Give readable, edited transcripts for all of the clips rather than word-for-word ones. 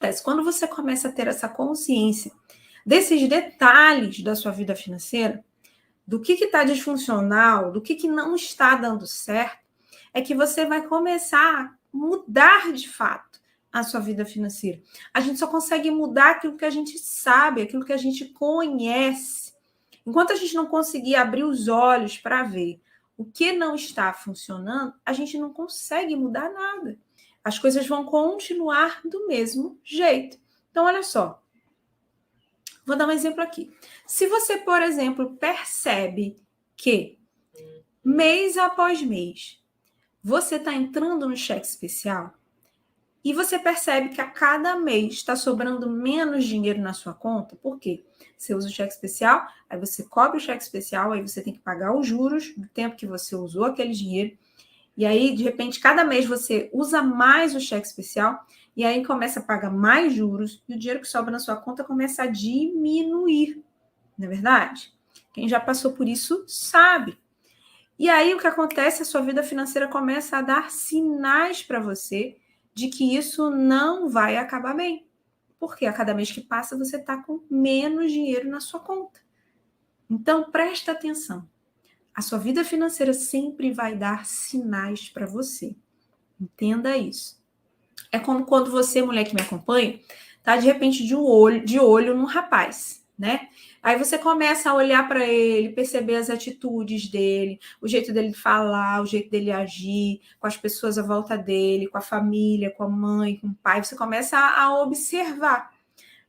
acontece? Quando você começa a ter essa consciência desses detalhes da sua vida financeira, do que está disfuncional, do que não está dando certo, é que você vai começar a mudar de fato a sua vida financeira. A gente só consegue mudar aquilo que a gente sabe, aquilo que a gente conhece. Enquanto a gente não conseguir abrir os olhos para ver o que não está funcionando, a gente não consegue mudar nada. As coisas vão continuar do mesmo jeito. Então, olha só. Vou dar um exemplo aqui. Se você, por exemplo, percebe que mês após mês você está entrando no cheque especial e você percebe que a cada mês está sobrando menos dinheiro na sua conta, por quê? Você usa o cheque especial, aí você cobra o cheque especial, aí você tem que pagar os juros do tempo que você usou aquele dinheiro, e aí, de repente, cada mês você usa mais o cheque especial, e aí começa a pagar mais juros, e o dinheiro que sobra na sua conta começa a diminuir, não é verdade? Quem já passou por isso sabe. E aí o que acontece? A sua vida financeira começa a dar sinais para você de que isso não vai acabar bem. Porque a cada mês que passa você está com menos dinheiro na sua conta. Então presta atenção. A sua vida financeira sempre vai dar sinais para você. Entenda isso. É como quando você, mulher que me acompanha, tá de repente de olho num rapaz, né? Aí você começa a olhar para ele, perceber as atitudes dele, o jeito dele falar, o jeito dele agir, com as pessoas à volta dele, com a família, com a mãe, com o pai. Você começa a observar.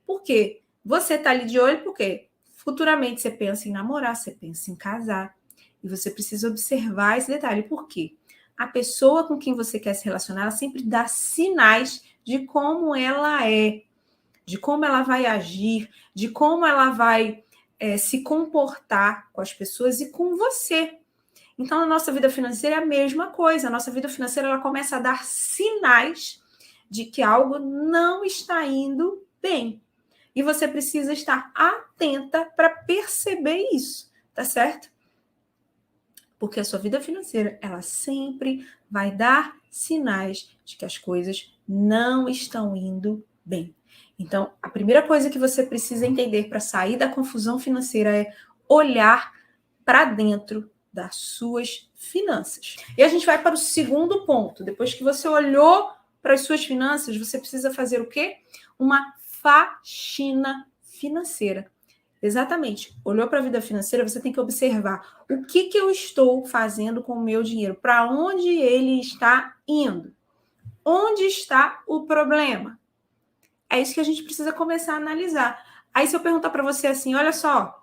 Por quê? Você tá ali de olho porque futuramente você pensa em namorar, você pensa em casar. E você precisa observar esse detalhe. Por quê? A pessoa com quem você quer se relacionar, ela sempre dá sinais de como ela é, de como ela vai agir, de como ela vai se comportar com as pessoas e com você. Então, a nossa vida financeira é a mesma coisa. A nossa vida financeira ela começa a dar sinais de que algo não está indo bem. E você precisa estar atenta para perceber isso, tá certo? Porque a sua vida financeira, ela sempre vai dar sinais de que as coisas não estão indo bem. Então, a primeira coisa que você precisa entender para sair da confusão financeira é olhar para dentro das suas finanças. E a gente vai para o segundo ponto. Depois que você olhou para as suas finanças, você precisa fazer o quê? Uma faxina financeira. Exatamente. Olhou para a vida financeira, você tem que observar o que eu estou fazendo com o meu dinheiro, para onde ele está indo, onde está o problema. É isso que a gente precisa começar a analisar. Aí se eu perguntar para você assim, olha só,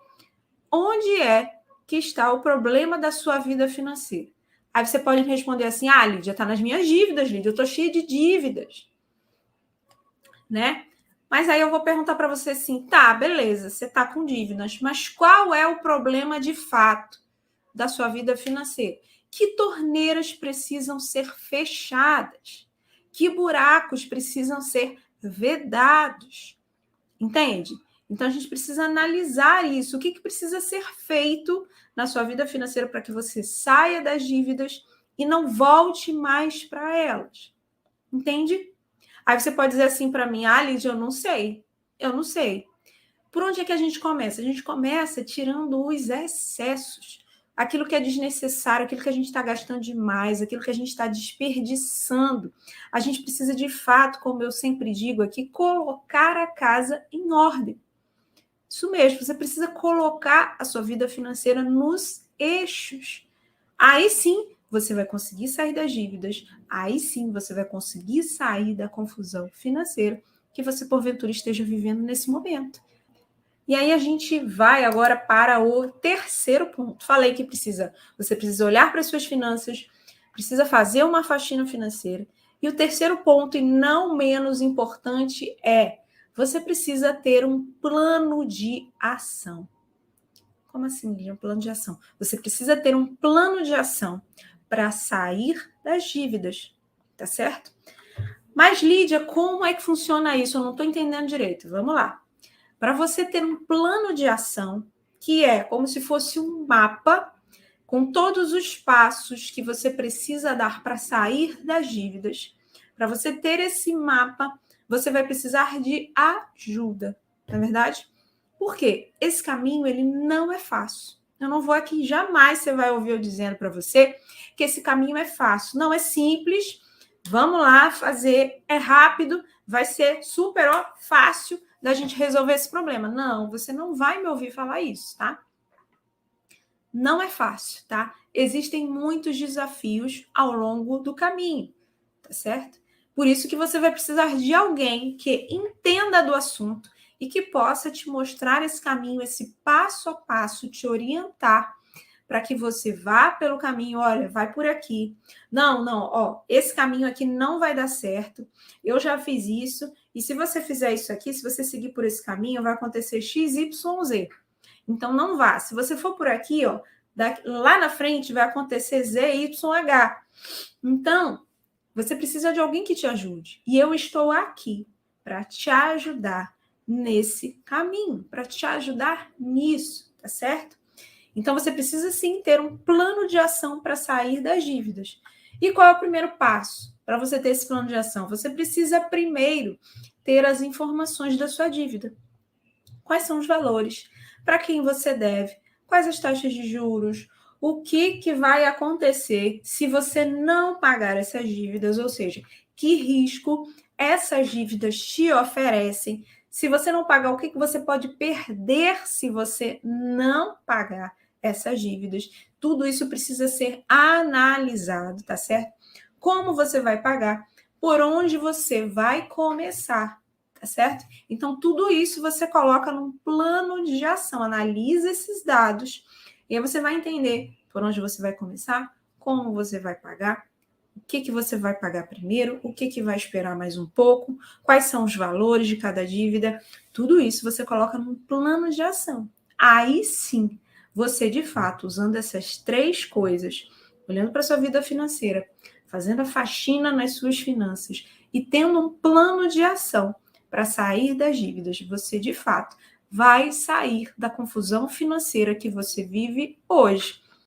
onde é que está o problema da sua vida financeira? Aí você pode me responder assim, Lídia, está nas minhas dívidas, Lídia, eu estou cheia de dívidas, né? Mas aí eu vou perguntar para você assim, tá, beleza, você está com dívidas, mas qual é o problema de fato da sua vida financeira? Que torneiras precisam ser fechadas? Que buracos precisam ser vedados? Entende? Então a gente precisa analisar isso. O que precisa ser feito na sua vida financeira para que você saia das dívidas e não volte mais para elas? Entende? Aí você pode dizer assim para mim, Lídia, eu não sei. Eu não sei. Por onde é que a gente começa? A gente começa tirando os excessos. Aquilo que é desnecessário, aquilo que a gente está gastando demais, aquilo que a gente está desperdiçando. A gente precisa, de fato, como eu sempre digo aqui, colocar a casa em ordem. Isso mesmo, você precisa colocar a sua vida financeira nos eixos. Aí sim, você vai conseguir sair das dívidas, aí sim você vai conseguir sair da confusão financeira que você, porventura, esteja vivendo nesse momento. E aí a gente vai agora para o terceiro ponto. Falei que você precisa olhar para as suas finanças, precisa fazer uma faxina financeira. E o terceiro ponto, e não menos importante, é você precisa ter um plano de ação. Como assim, Lídia? Um plano de ação? Você precisa ter um plano de ação para sair das dívidas, tá certo? Mas, Lídia, como é que funciona isso? Eu não estou entendendo direito. Vamos lá. Para você ter um plano de ação, que é como se fosse um mapa com todos os passos que você precisa dar para sair das dívidas, para você ter esse mapa, você vai precisar de ajuda, não é verdade? Por quê? Esse caminho, ele não é fácil. Eu não vou aqui, jamais você vai ouvir eu dizendo para você que esse caminho é fácil. Não é simples, vamos lá fazer, é rápido, vai ser super fácil da gente resolver esse problema. Não, você não vai me ouvir falar isso, tá? Não é fácil, tá? Existem muitos desafios ao longo do caminho, tá certo? Por isso que você vai precisar de alguém que entenda do assunto e que possa te mostrar esse caminho, esse passo a passo, te orientar para que você vá pelo caminho, olha, vai por aqui. Não, ó, esse caminho aqui não vai dar certo. Eu já fiz isso, e se você fizer isso aqui, se você seguir por esse caminho, vai acontecer X, Y, Z. Então não vá. Se você for por aqui, ó, lá na frente vai acontecer Z, Y, H. Então, você precisa de alguém que te ajude. E eu estou aqui para te ajudar nesse caminho, para te ajudar nisso, tá certo? Então, você precisa sim ter um plano de ação para sair das dívidas. E qual é o primeiro passo para você ter esse plano de ação? Você precisa primeiro ter as informações da sua dívida. Quais são os valores? Para quem você deve? Quais as taxas de juros? O que vai acontecer se você não pagar essas dívidas? Ou seja, que risco essas dívidas te oferecem? Se você não pagar, o que você pode perder se você não pagar essas dívidas? Tudo isso precisa ser analisado, tá certo? Como você vai pagar? Por onde você vai começar? Tá certo? Então, tudo isso você coloca num plano de ação, analisa esses dados, e aí você vai entender por onde você vai começar, como você vai pagar, o que você vai pagar primeiro, o que vai esperar mais um pouco, quais são os valores de cada dívida, tudo isso você coloca num plano de ação. Aí sim, você de fato, usando essas 3 coisas, olhando para a sua vida financeira, fazendo a faxina nas suas finanças e tendo um plano de ação, para sair das dívidas, você de fato vai sair da confusão financeira que você vive hoje.